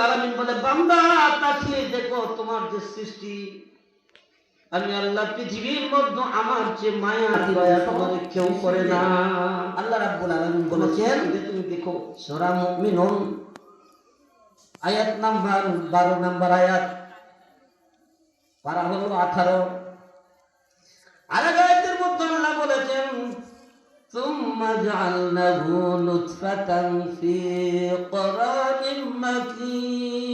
আলামিন বলে, বান্দা তাকিয়ে দেখো তোমার যে সৃষ্টি, আমি আল্লাহ পৃথিবীর মধ্যে আমার যে মায়া দয়া তোমার কেউ করে না। আল্লাহ রাব্বুল আলামিন বলেছেন যে তুমি দেখো সূরা মুমিনুন আয়াত নাম্বার 12 নাম্বার আয়াত, পারা হলো 18। আর আয়াতের মধ্যে আল্লাহ বলেছেন, সুম্মা জাআলনাহু নুতফাতান ফি করারিন মাকিন।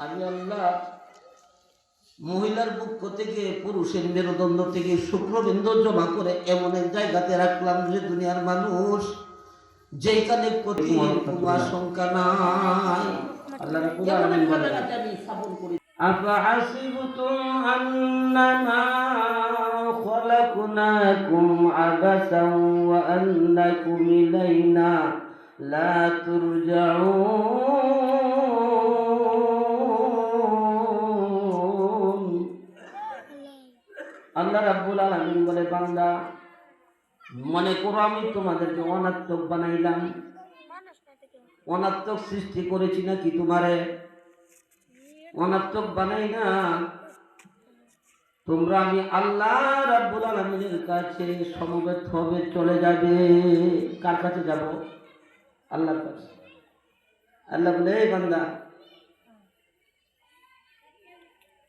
আমি আল্লাহ মহিলার পক্ষ থেকে পুরুষের মেরুদণ্ড থেকে শুক্রবিন্দ জমা করে এমন এক জায়গাতে রাখলাম যে দুনিয়ার মানুষ যেখানে কোনো আশঙ্কা নাই। আল্লাহ রাব্বুল আলামিন বলেন, আফাহাসিবতুম আন্নামা খলাকনাকুম আবাসান ওয়া আন্নাকুম ইলাইনা লা তুরজাউন। আল্লাহ রাব্বুল আলামিন বলে, বান্দা মনে করো আমি তোমাদেরকে অনাত্মক বানাইলাম, অনাত্মক সৃষ্টি করেছি নাকি? তোমারে অনাত্মক বানাই না। তোমরা আমি আল্লাহ রাব্বুল আলামিনের কাছে সমবেত হবে, চলে যাবে। কার কাছে যাব? আল্লাহর কাছে। আল্লাহ বলে, এই বান্দা,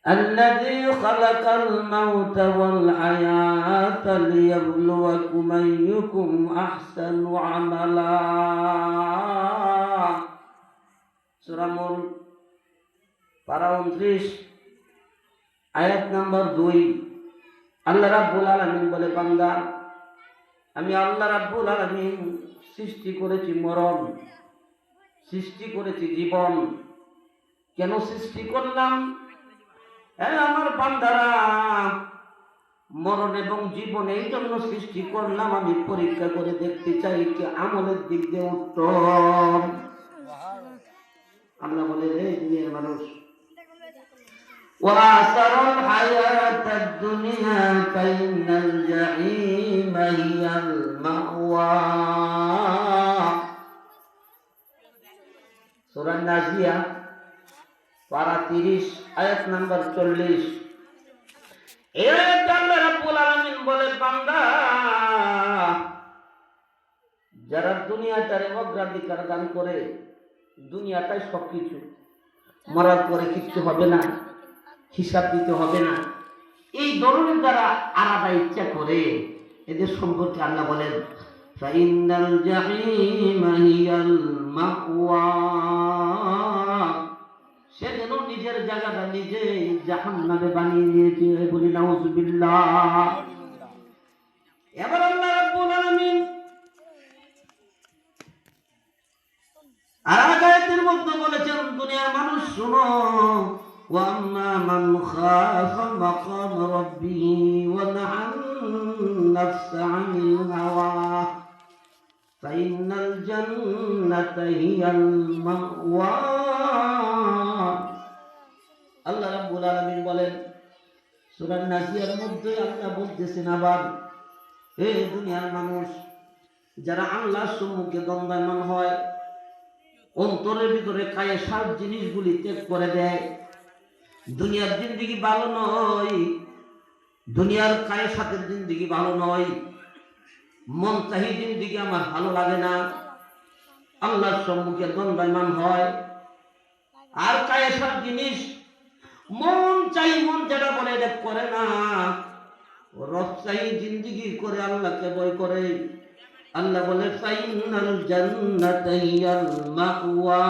الذي خلق الموت والحياة ليبلوكم أيكم أحسن عملا। সূরা মুলক পারা 29 আয়াত নাম্বার 2। আল্লাহ রাব্বুল আলামিন বলে, বান্দা আমি আল্লাহ রাব্বুল আলামিন সৃষ্টি করেছি মরণ, সৃষ্টি করেছি জীবন। কেন সৃষ্টি করলাম? আমার বান্দারা, মরণ এবং জীবন এই জন্য সৃষ্টি করলাম, আমি পরীক্ষা করে দেখতে চাই কি আমলের দিক দিয়ে উত্তম। আল্লাহ বলে, রে দুনিয়ার মানুষ, ওয়াসারুল হায়াতাদ দুনিয়া ফাইনাল জাহিমা হিয়াল মাওয়া। সূরা নাজিয়া পারা 30 আয়াত নাম্বার 40। এই আয়াতে আল্লাহ রাব্বুল আলামিন বলে, বান্দা যারা দুনিয়াটারে অগ্রাধিকার দান করে, দুনিয়াটাই সবকিছু, মরার পরে কিচ্ছু হবে না, হিসাব দিতে হবে না, এই ধরনের যারা আলাদা ইচ্ছা করে, এদের সম্পর্কে আল্লাহ বলেন, ফাইনাল জাহিমা হিয়াল মাওয়া। সে যেন নিজের জায়গাটা নিজে জাহান্নামে বানিয়ে নিয়েছে। বলি নাউযুবিল্লাহ। এবার আল্লাহ রাব্বুল আলামিন আর আয়াতের মধ্যে বলেছেন, দুনিয়ার মানুষ শুনো, ওয়া আম্মা মান খাফা মাকাম রাব্বিহি ওয়া নাহান নাফসা আনিল হাওয়া ফাইনাল জান্নাতা হিয়াল মাওয়া। আল্লাহ রাব্বুল আলামিন বলেন সূরা নাজিয়ার মধ্যে, আল্লাহ বলতেছেন আবার, হে দুনিয়ার মানুষ, যারা আল্লাহর সম্মুখে দণ্ডায়মান হয়, অন্তরের ভিতরে কায়েসার জিনিসগুলি ত্যাগ করে দেয়, দুনিয়ার জিন্দেগি ভালো নয়, দুনিয়ার কায়েসাতের জিন্দেগি ভালো নয়, মন চাহি জিন্দেগি আমার ভালো লাগে না, আল্লাহর সম্মুখে দণ্ডায়মান হয়, আর কায়েসার জিনিস মন চাই, মন যেটা বলে এটা করে না, রব চাই জিন্দেগি করে, আল্লাহকে ভয় করে। আল্লাহ বলে, ফাইনাল জান্নাতা হিয়াল মাওয়া।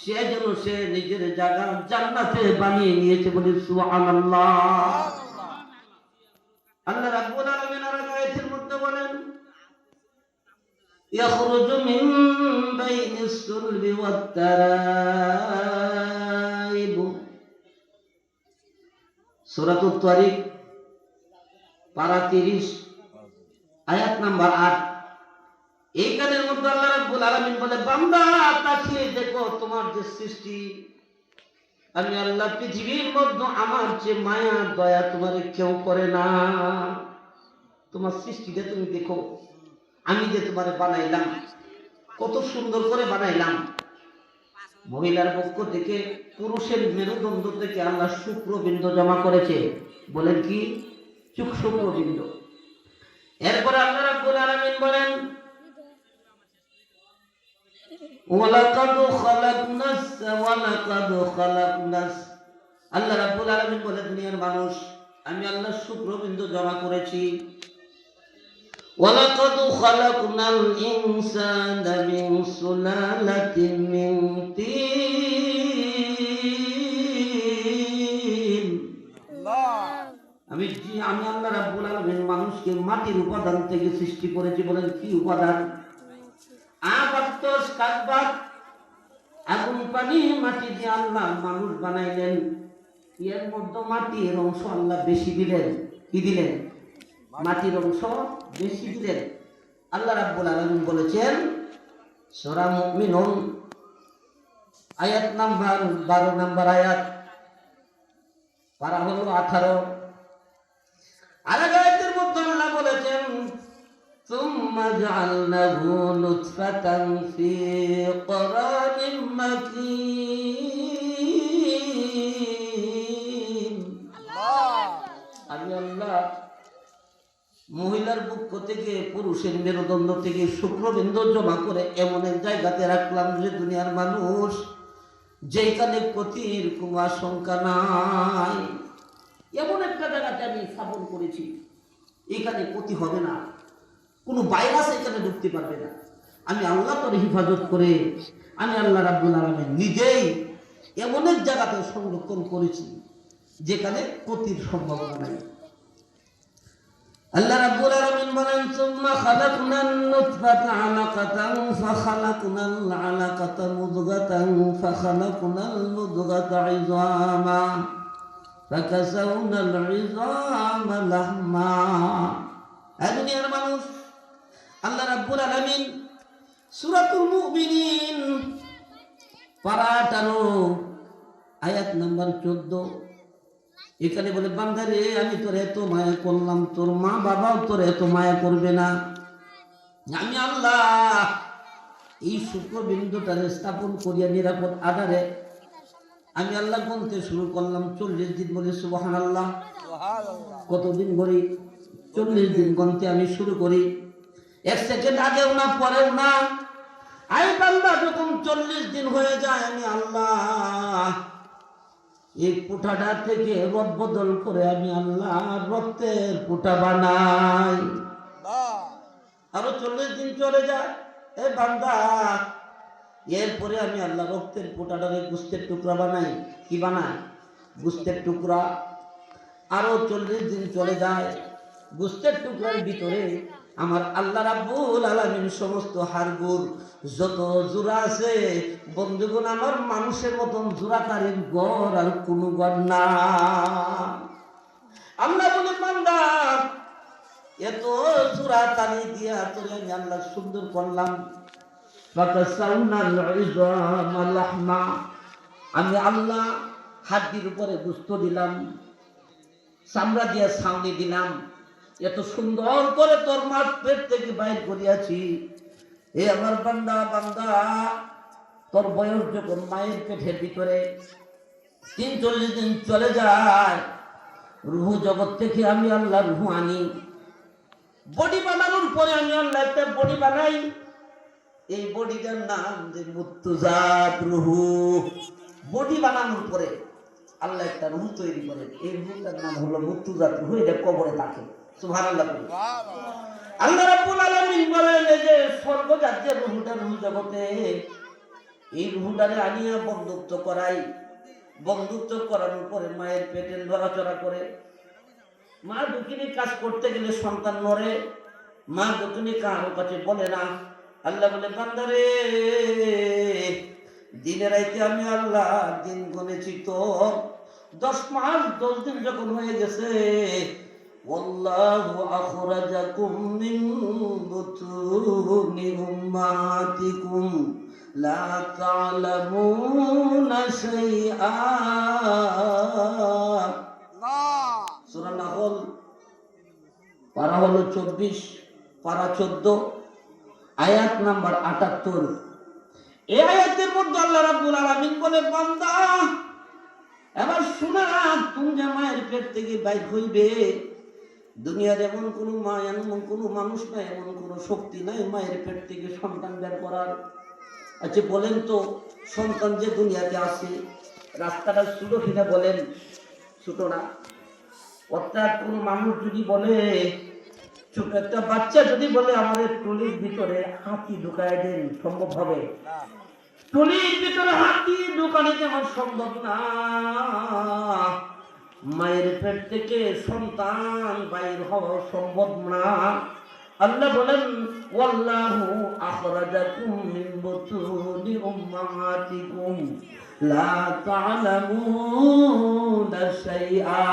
সে যেন সে নিজের জায়গা জান্নাতে বানিয়ে নিয়েছে। বলি সুবহানাল্লাহ। আল্লাহ রাব্বুল আলামিন আর আয়াতের মধ্যে বলেন, ইয়াখরুজু মিন বাইনিস সুলবি ওয়াত তারাইব। সূরাতুত তারিক পারা 30 আয়াত নাম্বার 8। এই কাজের মধ্যে আল্লাহ রাব্বুল আলামিন বলে, বান্দা তাকিয়ে দেখো তোমার যে সৃষ্টি, আমি আল্লাহ পৃথিবীর মধ্যে আমার যে মায়া দয়া তোমার কেউ করে না। তোমার সৃষ্টিটা তুমি দেখো, আমি যে তোমারে বানাইলাম, কত সুন্দর করে বানাইলাম। মহিলার পক্ষ থেকে পুরুষের মেরুদণ্ড থেকে আল্লাহ শুক্রবিন্দু জমা করেছে। বলেন কি? শুক্রবিন্দু। এরপরে আল্লাহ রাব্বুল আলামিন বলেন, ওয়ালাকাদ খালাকনাস আল্লাহ রাব্বুল আলামিন বলে, দুনিয়ার মানুষ আমি আল্লাহ শুক্রবিন্দু জমা করেছি। ওয়ালাকাদ খালাকনাল ইনসানা মিন সুলালাতিন মিন তিন। আমি আল্লাহ রাব্বুল আলামিন মানুষকে মাটির উপাদান থেকে সৃষ্টি করেছি। বলেন কি উপাদান? আবাত্তস কাকবাত, আগুন পানি মাটি দিয়ে আল্লাহ মানুষ বানাইলেন। এর মধ্যে মাটির অংশ আল্লাহ বেশি দিলেন। কি দিলেন? মাটির অংশ বেশি দিলেন। আল্লাহ রাব্বুল আলামিন বলেছেন সূরা মুমিনুন আয়াত নাম্বার 12 নম্বর আয়াত, পারা হলো 18। আর আয়াতের মধ্যে আল্লাহ বলেছেন সুম্মা জাআলনাহু নুতফাতান ফি করারিন মাকিন। আমি আল্লাহ মহিলার পক্ষ থেকে পুরুষের মেরুদণ্ড থেকে শুক্রবিন্দু জমা করে এমন এক জায়গাতে রাখলাম যে দুনিয়ার মানুষ যেখানে ক্ষতির কোনো আশঙ্কা নাই। এমন একটা জায়গাতে আমি স্থাপন করেছি, এখানে ক্ষতি হবে না, কোনো ভাইরাস এখানে ঢুকতে পারবে না। আমি আল্লাহ তোর হিফাজত করে আমি আল্লাহ রাব্বুল আলামিন নিজেই এমন এক জায়গাতে সংরক্ষণ করেছি যেখানে ক্ষতির সম্ভাবনা নাই। আল্লাহ রাব্বুল আলামিন বলেন সুম্মা খালাকনান নুতফাতা আলাকাতান ফাখালাকনাল আলাকাতা মুদগাতান ফাখালাকনাল মুদগাতা ইযামা ফাকাসাউনাল ইযামা লাহমা। দুনিয়ার মানুষ আল্লাহ রাব্বুল আলামিন সূরাতুল মুমিনিন পারা 18 আয়াত নাম্বার 14 এখানে বলে, বান্দারে আমি তোর এত মায়া করলাম, তোর মা বাবাও তোর এত মায়া করবে না। আমি আল্লাহ এই শুক্রবিন্দুটারে স্থাপন করিয়া নিরাপদ আধারে আমি আল্লাহ গুনতে শুরু করলাম 40 দিন। বলে সুবহানাল্লাহ। কতদিন করি? 40 দিন গুনতে আমি শুরু করি। এক সেকেন্ড আগেও না পরেও না। আই বান্দা যখন 40 দিন হয়ে যায় আমি আল্লাহ এই পুঠাটা থেকে রব বদল করে আমি আল্লাহ রক্তের পুঠা বানাই। আরো 40 দিন চলে যায় এ বান্দা, এরপরে আমি আল্লাহ রক্তের পুঠাটারে গোস্তের টুকরা বানাই। কি বানাই? গোস্তের টুকরা। আরো 40 দিন চলে যায়, গোস্তের টুকরার ভিতরে আমার আল্লাহ রাব্বুল আলামিন সমস্ত হাড়গোড় যত জোড়া আছে, বন্ধুগণ আমার মানুষের মতন জোড়াতারির গড় আর কোনো গড় না। আল্লাহ বলে বান্দা এত জোড়া তালি দিয়া তোরে আমি আল্লাহ সুন্দর করলাম। আমি আল্লাহ হাড্ডির উপরে গোস্ত দিলাম, চামড়া দিয়ে ছাউনি দিলাম, এত সুন্দর করে তোর মার পেট থেকে বাইর করিয়াছি। এ আমার বান্দা বান্দা তোর বয়স যখন মায়ের পেটের ভিতরে 43 দিন চলে যায়, রুহু জগৎ থেকে আমি আল্লাহ রুহু আনি। বডি বানানোর পরে আমি আল্লাহ একটা বডি বানাই। এই বডিটার নাম যে মুত্তুজাত রুহু। বডি বানানোর পরে আল্লাহ একটা রুহু তৈরি করেন, এই রুহুটার নাম হলো মুত্তুজাত রুহু। এটা কবরে থাকে। সুবহানাল্লাহ। আল্লাহ রাব্বুল আলামিন বলেন এই যে স্বর্গজাত যে রুহুটা রুহু জগতে, এই রুহুটারে আনিয়া বন্ধুত্ব করাই। বন্ধুত্ব করানোর পরে মায়ের পেটে লড়াচড়া করে। মা দুঃখিনী কাজ করতে গেলে সন্তান নড়ে, মা দুঃখিনী কারো কাছে বলে না। আল্লাহ বলে বান্দারে দিনে রাইতে আমি আল্লাহ দিন গুনেছি তো 10 মাস 10 দিন যখন হয়ে গেছে, ওয়াল্লাহু আখরাজাকুম মিন বুতুনি উম্মাতিকুম লা তা'লামুনা শাইআ। সূরা নাহল পারা হলো 24, পারা 14 আয়াত নাম্বার ৭৮। এই আয়াতের মধ্যে আল্লাহ রাব্বুল আলামিন বলে, বান্দা এবার শোনা, তুমি যে মায়ের পেট থেকে বাইর হইবে, দুনিয়ার এমন কোনো মা, এমন কোনো মানুষ নাই, এমন কোনো শক্তি নাই মায়ের পেট থেকে সন্তান বের করার। আচ্ছা বলেন তো, সন্তান যে দুনিয়াতে আসে রাস্তাটা ছোট কিনা বলেন? ছোট না। অর্থাৎ কোন মানুষ যদি বলে, ছোট একটা বাচ্চা যদি বলে আমাদের টলির ভিতরে হাতি ঢুকায় দেন, সম্ভব হবে? টলির ভিতরে হাতি ঢুকানো যেমন সম্ভব না, মায়ের পেট থেকে সন্তান বাইর হওয়া সম্ভব না। আল্লাহ বলেন, ওয়াল্লাহু আখরাজাকুম মিন বুতুনি উম্মাহাতিকুম লা তা'লামুনা শাইআ।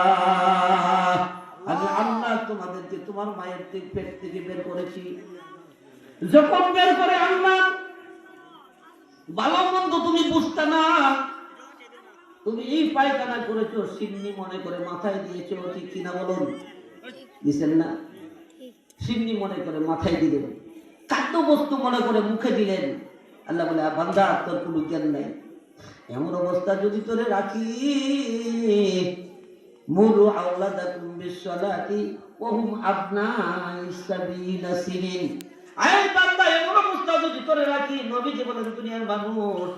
আমি আল্লাহ তোমাদেরকে তোমার মায়ের পেট থেকে বের করেছি। যখন বের করে আল্লাহ, ভালো মন্দ তুমি বুঝতে না, তুমি এই পায়খানা করেছো সিন্নি মনে করে মাথায় দিয়েছো, ঠিক কিনা বলুন? দিছেন না? সিন্নি মনে করে মাথায় দিলেন, খাদ্য বস্তু মনে করে মুখে দিলেন। আল্লাহ বলে, বান্দা তোর কোনো জ্ঞান নাই। এমন অবস্থা যদি তোরে রাখি, মুরু আওলাদাকুম বিসসালাতি ওয়া হুম আবনাইস সাবিলা সিনিন। আয় বান্দা, এমন অবস্থা যদি তোরে রাখি, নবীজি বলেন দুনিয়ার মানুষ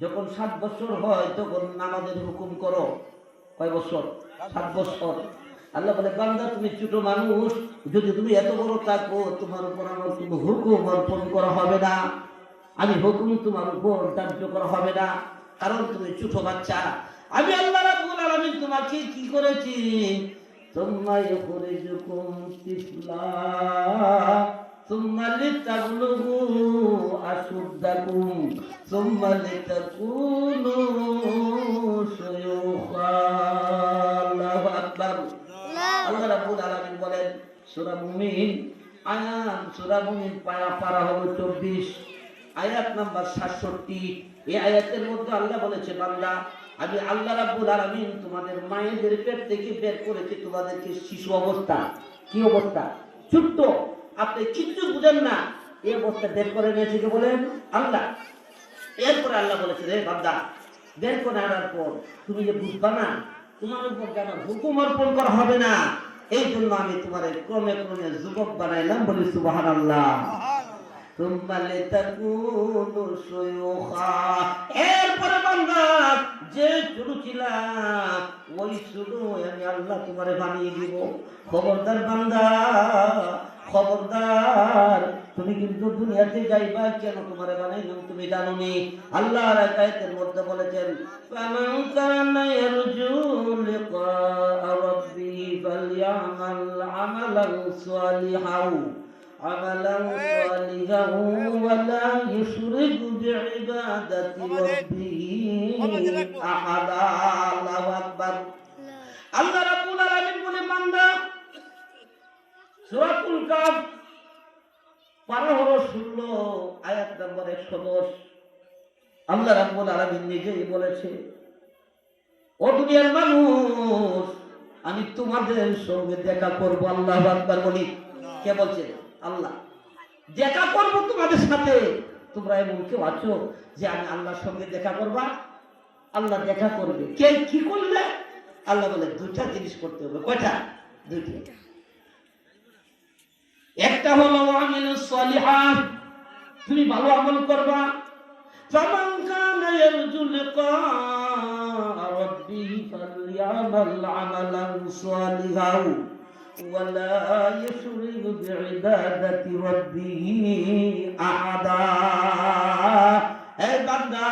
যখন 7 বছর হয় তখন নামাজের হুকুম করো। কয় বছর? 7 বছর। আল্লাহ বলে, বান্দা তুমি ছোট মানুষ, যদি তুমি এত বড় থাকো, তোমার উপর আমার কোনো হুকুম অর্পণ করা হবে না, আমি হুকুম তোমার উপর ধার্য করা হবে না, কারণ তুমি ছোট বাচ্চা। আমি আল্লাহ রাব্বুল আলামিন তোমাকে কি করেছি? সুম্মা ইখরিজুকুম তিফলা সুম্মা লিতাবলুগু আশুদ্দাকুম সুম্মা লিতাকুনু শুয়ুখা। আল্লাহু আকবার। আল্লাহ রাব্বুল আলামিন বলেন সূরা মুমিন, সূরা মুমিন পারা হলো 24, আয়াত নাম্বার 67। এই আয়াতের মধ্যে আল্লাহ বলেছে, বান্দা আমি আল্লাহ রাব্বুল আলামিন তোমাদের মায়েদের পেট থেকে বের করেছি তোমাদেরকে শিশু অবস্থা। কি অবস্থা? ছোট্ট, আপনি কিচ্ছু বুঝেন না, এই অবস্থা বের করে নিয়েছে কে বলেন? আল্লাহ। এরপরে আল্লাহ বলেছে, রে বান্দা, বের করে আনার পর তুমি যে বুঝবা না, তোমার উপর কেন হুকুম অর্পণ করা হবে না, এই জন্য আমি তোমার ক্রমে ক্রমে যুবক বানাইলাম। বলি সুবহানাল্লাহ। এরপরে বান্দা যে শুরু ছিলাম ওই শুরু আমি আল্লাহ তোমারে বানিয়ে দিব। খবরদার বান্দা, খবরদার, তুমি কিন্তু দুনিয়াতে যাইবা কেন তোমারে বানাইলাম তুমি জানো নি? আল্লাহর আয়াতের মধ্যে বলেছেন, ফামান কানা ইয়ারজু লিকা রাব্বিহি ফালইআমাল আমালান সালিহান ওয়ালা ইউশরিকু বিইবাদাতি রাব্বিহি আহাদা। আল্লাহু আকবার। আল্লাহ রাব্বুল আলামিন বলে, বান্দা সূরাতুল কাফ পারা হলো 16, আয়াত নম্বর 110। আল্লাহ রাব্বুল আলামিন নিজেই বলেছে, ও দুনিয়ার মানুষ, আমি তোমাদের সঙ্গে দেখা করব। আল্লাহু আকবার বলি। কে বলছে? আল্লাহ। দেখা করব তোমাদের সাথে। তোমরা এমন কেউ আছো যে আমি আল্লাহর সঙ্গে দেখা করবা? আল্লাহ দেখা করবে। কে কি করলে? আল্লাহ বলে 2টা জিনিস করতে হবে। কয়টা? 2টা। একটা হলো আমিলুস সলিহাত, তুমি ভালো আমল করবা। ফামান কানা ইয়ারজু লিকা রাব্বিহি ফালইআমাল আমালান সালিহান ওয়ালা ইউশরিকু বিইবাদাতি রাব্বিহি আহাদা। এই বান্দা,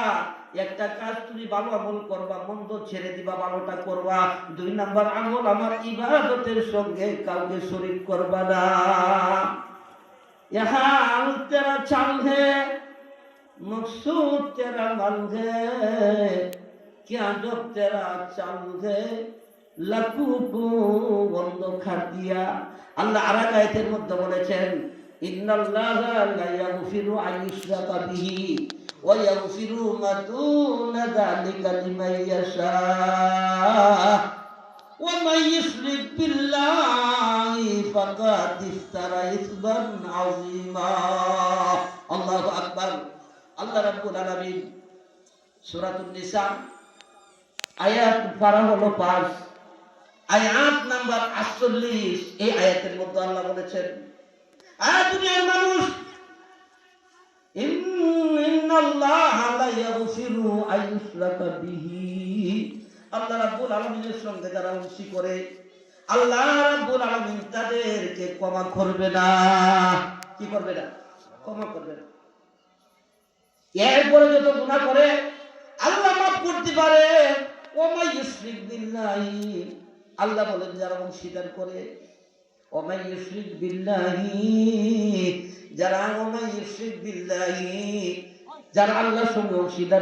একটা কাজ তুমি ভালো আমল করবা, মন্দ ছেড়ে দিবা, ভালোটা করবা। 2 নাম্বার আমল, আমার ইবাদতের সঙ্গে কাউকে শরীক করবা না। ইহা তেরা চাল হে, মকসুদ তেরা মাল হে, क्या जब तेरा चाल है লাকু বন্ধ খাট দিয়া। আল্লাহ আর এক আয়াতের মধ্যে বলেছেন, ইন্নাল্লাহা লা ইয়াগফিরু আন ইউশরাকা বিহি ওয়া ইয়াগফিরু মা দুনা যালিকা লিমান ইয়াশা ওয়া মান ইউশরিক বিল্লাহি ফাকাদ ইফতারা ইসমান আযীমা। আল্লাহ রাব্বুল আলামিন সূরাতুন নিসা আয়াত পারা হলো 5, আয়াত নাম্বার 48। এই আয়াতের মধ্যে আল্লাহ বলেছেন, দুনিয়ার মানুষ, ইন্নাল্লাহা লা ইয়াগফিরু আন ইউশরাকা বিহি, আল্লাহ রাব্বুল আলামিনের সঙ্গে যারা অংশী করে আল্লাহ রাব্বুল আলামিন তাদেরকে ক্ষমা করবে না। কি করবে না? ক্ষমা করবে না। এরপরে যত গুনাহ করে আল্লাহ মাফ করতে পারে। ওয়া ইউশরিক বিল্লাহি, আল্লাহ বলেন যারা অংশীদার করে, ওয়া ইউশরিক বিল্লাহি, যারা ওয়া ইউশরিক বিল্লাহি, যারা আল্লাহর সঙ্গে অংশীদার